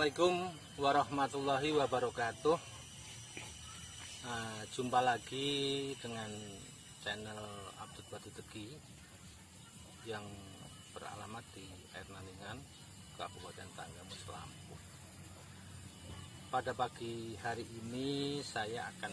Assalamualaikum warahmatullahi wabarakatuh. Jumpa lagi dengan channel Abdul Batu Tegi yang beralamat di Air Naningan, Kabupaten Tanggamus, Lampung. Pada pagi hari ini saya akan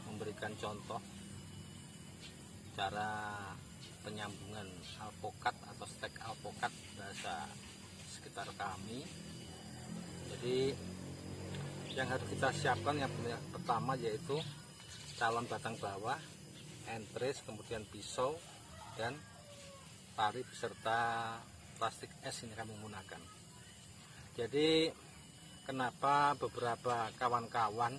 memberikan contoh cara penyambungan alpokat atau stek alpokat bahasa sekitar kami. Jadi yang harus kita siapkan yang pertama yaitu calon batang bawah, entris, kemudian pisau dan tali beserta plastik es ini kami menggunakan. Jadi kenapa beberapa kawan-kawan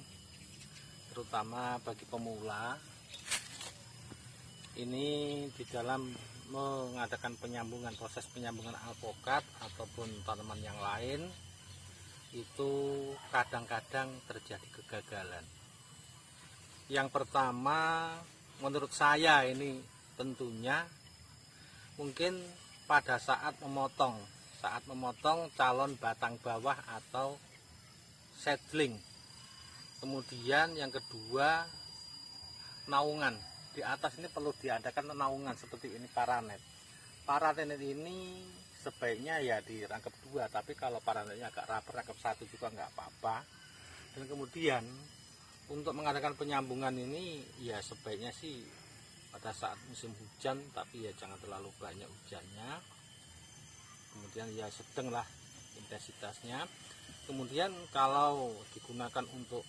terutama bagi pemula ini di dalam mengadakan penyambungan, proses penyambungan alpokat ataupun tanaman yang lain itu kadang-kadang terjadi kegagalan. Yang pertama menurut saya ini tentunya mungkin pada saat memotong calon batang bawah atau seedling. Kemudian yang kedua naungan. Di atas ini perlu diadakan naungan seperti ini, paranet. Paranet ini sebaiknya ya dirangkap dua, tapi kalau paranetnya agak rapat, rangkap satu juga nggak apa-apa. Dan kemudian untuk mengadakan penyambungan ini ya sebaiknya sih pada saat musim hujan, tapi ya jangan terlalu banyak hujannya. Kemudian ya sedang lah intensitasnya. Kemudian kalau digunakan untuk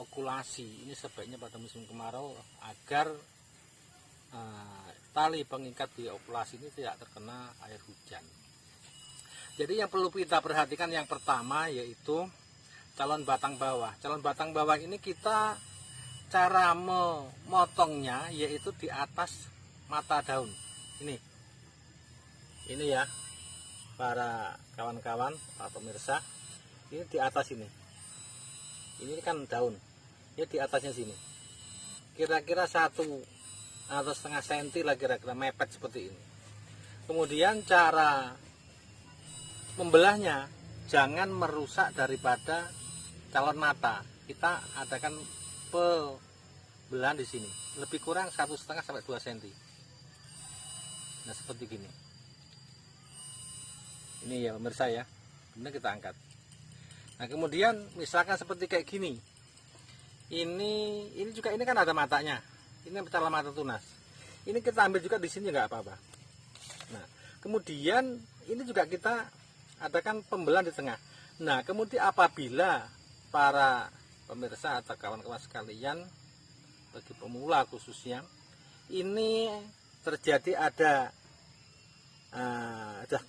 okulasi ini sebaiknya pada musim kemarau agar tali pengikat di okulasi ini tidak terkena air hujan. Jadi yang perlu kita perhatikan yang pertama yaitu calon batang bawah. Calon batang bawah ini kita cara memotongnya yaitu di atas mata daun. Ini ya para kawan-kawan, para pemirsa, ini di atas ini. Ini kan daun, ini di atasnya sini. Kira-kira 1 atau setengah senti lah kira-kira, mepet seperti ini. Kemudian cara membelahnya jangan merusak daripada calon mata. Kita adakan pembelahan di sini, lebih kurang 1,5 sampai 2 cm. Nah seperti gini. Ini ya pemirsa ya. Kemudian kita angkat. Nah kemudian misalkan seperti kayak gini. Ini juga ini kan ada matanya. Ini calon mata tunas. Ini kita ambil juga di sini nggak apa-apa. Nah, kemudian ini juga kita adakan pembelahan di tengah. Nah, kemudian apabila para pemirsa atau kawan-kawan sekalian, bagi pemula khususnya, ini terjadi ada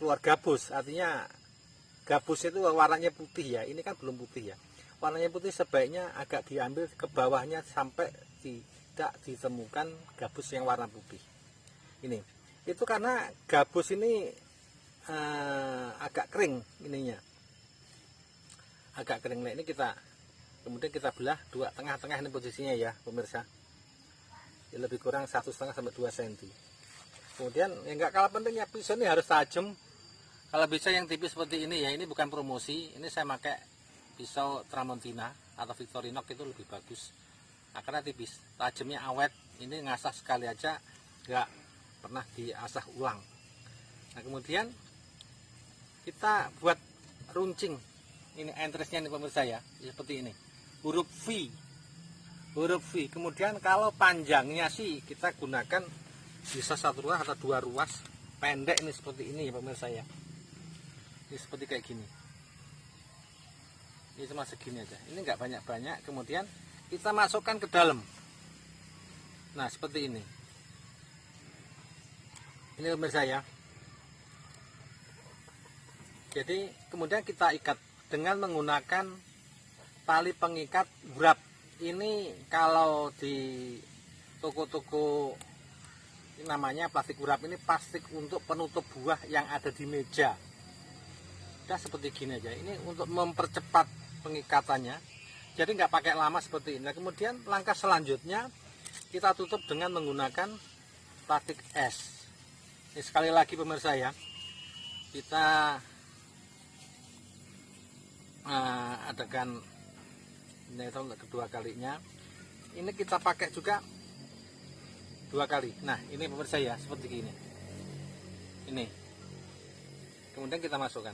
keluar gabus, artinya gabus itu warnanya putih ya. Ini kan belum putih ya. Warnanya putih sebaiknya agak diambil ke bawahnya sampai tidak ditemukan gabus yang warna putih. Ini itu karena gabus ini agak kering ininya, agak kering. Nah ini kemudian kita belah dua, tengah-tengah ini posisinya ya pemirsa, ya, lebih kurang 1,5 sampai 2 cm. Kemudian yang nggak kalah pentingnya pisau ini harus tajam. Kalau bisa yang tipis seperti ini ya, ini bukan promosi, ini saya pakai pisau Tramontina atau Victorinox itu lebih bagus. Nah, karena tipis, tajamnya awet, ini ngasah sekali aja nggak pernah diasah ulang. Nah kemudian kita buat runcing, ini entresnya nih pemirsa ya, seperti ini, huruf V. Kemudian kalau panjangnya sih kita gunakan bisa 1 ruas atau 2 ruas, pendek ini seperti ini ya pemirsa ya. Ini seperti kayak gini. Ini cuma segini aja, ini nggak banyak-banyak. Kemudian kita masukkan ke dalam. Nah seperti ini pemirsa ya. Jadi kemudian kita ikat dengan menggunakan tali pengikat wrap. Ini kalau di toko-toko namanya plastik wrap, ini plastik untuk penutup buah yang ada di meja. Udah seperti gini aja, ini untuk mempercepat pengikatannya, jadi nggak pakai lama seperti ini. Nah, kemudian langkah selanjutnya kita tutup dengan menggunakan plastik es. Ini sekali lagi pemirsa ya, kita adegan ini itu untuk kedua kalinya. Ini kita pakai juga 2 kali. Nah ini pemirsa ya, seperti ini. Ini kemudian kita masukkan.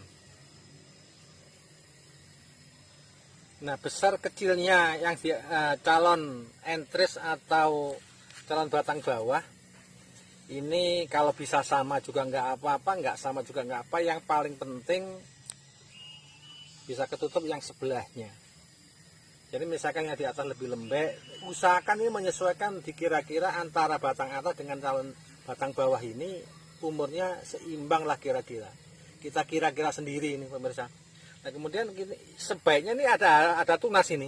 Nah besar kecilnya yang calon entris atau calon batang bawah ini kalau bisa sama juga nggak apa-apa, nggak sama juga nggak apa. Yang paling penting bisa ketutup yang sebelahnya. Jadi misalkan yang di atas lebih lembek, usahakan ini menyesuaikan dikira-kira antara batang atas dengan calon batang bawah ini umurnya seimbang lah kira-kira. Kita kira-kira sendiri ini pemirsa. Nah kemudian sebaiknya ini ada tunas ini,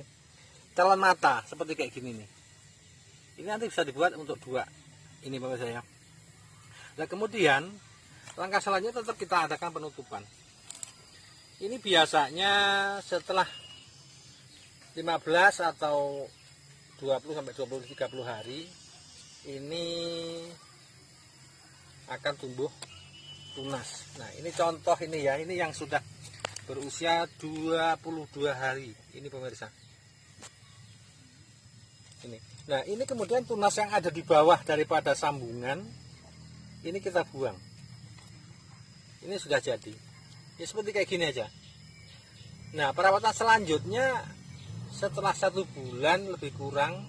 calon mata seperti kayak gini nih. Ini nanti bisa dibuat untuk 2 ini pemirsa ya. Nah kemudian langkah selanjutnya tetap kita adakan penutupan. Ini biasanya setelah 15 atau 20 sampai 20 30 hari ini akan tumbuh tunas. Nah ini contoh ini ya, ini yang sudah berusia 22 hari ini pemirsa. Ini. Nah ini kemudian tunas yang ada di bawah daripada sambungan ini kita buang. Ini sudah jadi. Ya seperti kayak gini aja. Nah perawatan selanjutnya setelah 1 bulan lebih kurang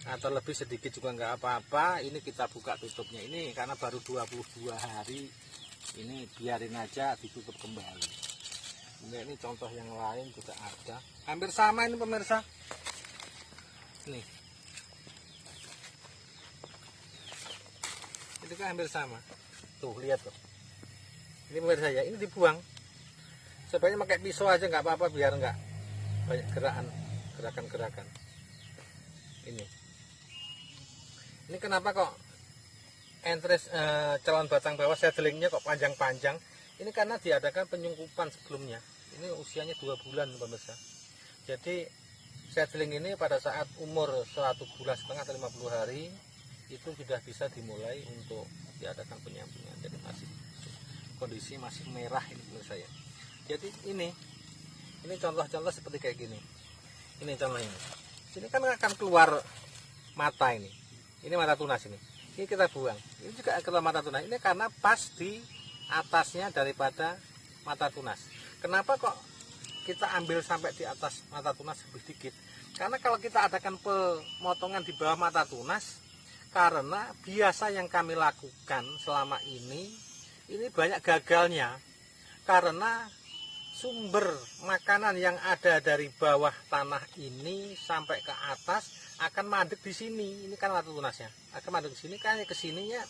atau lebih sedikit juga nggak apa-apa, ini kita buka tutupnya ini karena baru 22 hari. Ini biarin aja ditutup kembali. Nah, ini contoh yang lain juga ada. Hampir sama ini pemirsa. Nih. Itu kan hampir sama. Tuh, lihat tuh. Ini pemirsa ya, ini dibuang. Sebaiknya pakai pisau aja nggak apa-apa biar nggak banyak gerakan-gerakan. Ini kenapa kok entris calon batang bawah seedlingnya kok panjang-panjang? Ini karena diadakan penyungkupan sebelumnya. Ini usianya 2 bulan pemirsa. Jadi seedling ini pada saat umur 1,5 bulan atau 50 hari itu sudah bisa dimulai untuk diadakan penyambungan. Jadi masih kondisi masih merah ini pemirsa ya. Jadi ini contoh-contoh seperti kayak gini. Ini contohnya. Sini kan akan keluar mata ini. Ini mata tunas ini. Ini kita buang. Ini juga keluar mata tunas. Ini karena pas di atasnya daripada mata tunas. Kenapa kok kita ambil sampai di atas mata tunas lebih dikit? Karena kalau kita adakan pemotongan di bawah mata tunas, karena biasa yang kami lakukan selama ini banyak gagalnya. Karena sumber makanan yang ada dari bawah tanah ini sampai ke atas akan mandek di sini. Ini kan mata tunasnya akan mandek di sini, kan kesininya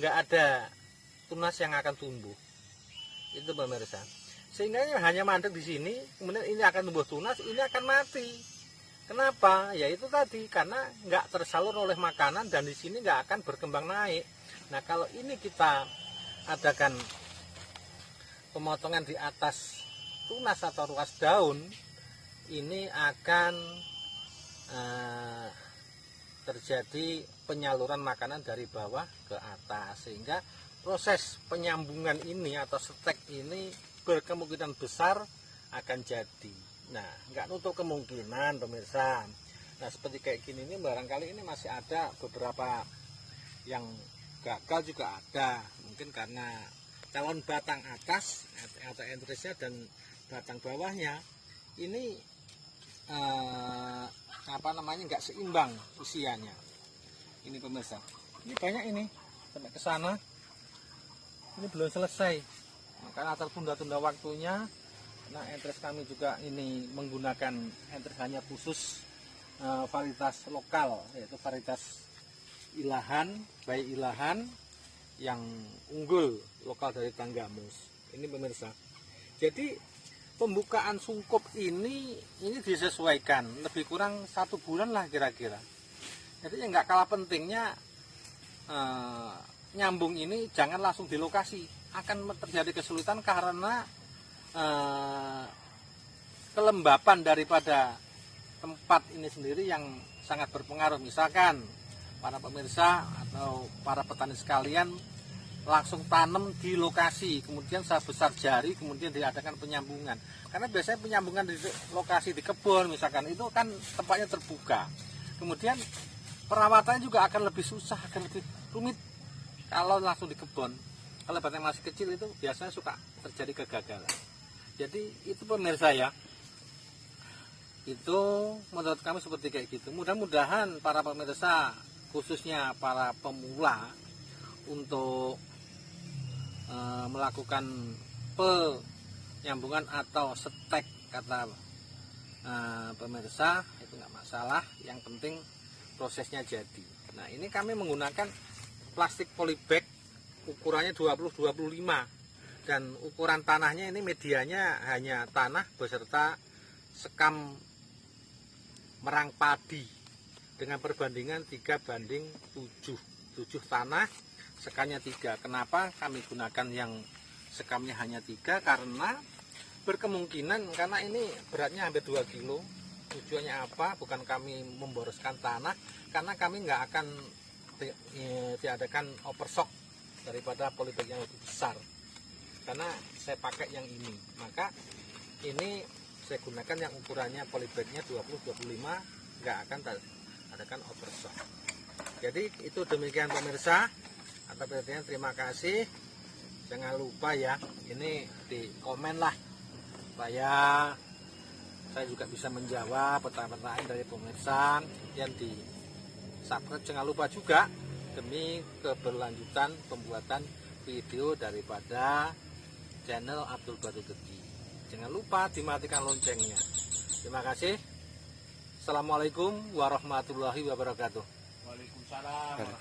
nggak ada tunas yang akan tumbuh. Itu pemirsa. Sehingga hanya mandek di sini, kemudian ini akan tumbuh tunas, ini akan mati. Kenapa? Ya itu tadi, karena nggak tersalur oleh makanan dan di sini nggak akan berkembang naik. Nah kalau ini kita adakan pemotongan di atas tunas atau ruas daun, ini akan terjadi penyaluran makanan dari bawah ke atas, sehingga proses penyambungan ini atau stek ini berkemungkinan besar akan jadi. Nah nggak nutup kemungkinan pemirsa. Nah seperti kayak gini ini barangkali ini masih ada beberapa yang gagal juga ada, mungkin karena calon batang atas atau entrisnya dan batang bawahnya ini nggak seimbang usianya. Ini pemirsa, ini banyak ini sampai ke sana, ini belum selesai, karena tertunda-tunda waktunya. Nah entris kami juga ini menggunakan entris hanya khusus varietas lokal, yaitu varietas ilahan, bayi ilahan yang unggul lokal dari Tanggamus. Ini pemirsa. Jadi pembukaan sungkup ini disesuaikan lebih kurang 1 bulan lah kira-kira. Jadi yang nggak kalah pentingnya nyambung ini jangan langsung di lokasi, akan terjadi kesulitan karena kelembapan daripada tempat ini sendiri yang sangat berpengaruh. Misalkan para pemirsa atau para petani sekalian langsung tanam di lokasi, kemudian sebesar jari, kemudian diadakan penyambungan. Karena biasanya penyambungan di lokasi di kebun misalkan itu kan tempatnya terbuka. Kemudian perawatannya juga akan lebih susah, akan lebih rumit kalau langsung di kebun. Kalau batang masih kecil itu biasanya suka terjadi kegagalan. Jadi itu pemirsa ya, itu menurut kami seperti kayak gitu. Mudah-mudahan para pemirsa, khususnya para pemula, untuk melakukan penyambungan atau setek kata pemirsa itu nggak masalah, yang penting prosesnya jadi. Nah ini kami menggunakan plastik polybag ukurannya 20-25 dan ukuran tanahnya ini medianya hanya tanah beserta sekam merang padi dengan perbandingan 3:7 tanah, sekamnya 3. Kenapa kami gunakan yang sekamnya hanya 3? Karena berkemungkinan, karena ini beratnya hampir 2 kilo. Tujuannya apa? Bukan kami memboroskan tanah, karena kami nggak akan diadakan overstock daripada polybag yang lebih besar. Karena saya pakai yang ini, maka ini saya gunakan yang ukurannya polybagnya 20-25, nggak akan adakan overstock. Jadi itu demikian pemirsa. Atas perhatiannya terima kasih. Jangan lupa ya, ini di komen lah supaya saya juga bisa menjawab pertanyaan-pertanyaan dari pemirsa. Yang di subscribe jangan lupa juga demi keberlanjutan pembuatan video daripada channel Abdul Badu Gedi. Jangan lupa dimatikan loncengnya. Terima kasih. Assalamualaikum warahmatullahi wabarakatuh. Waalaikumsalam.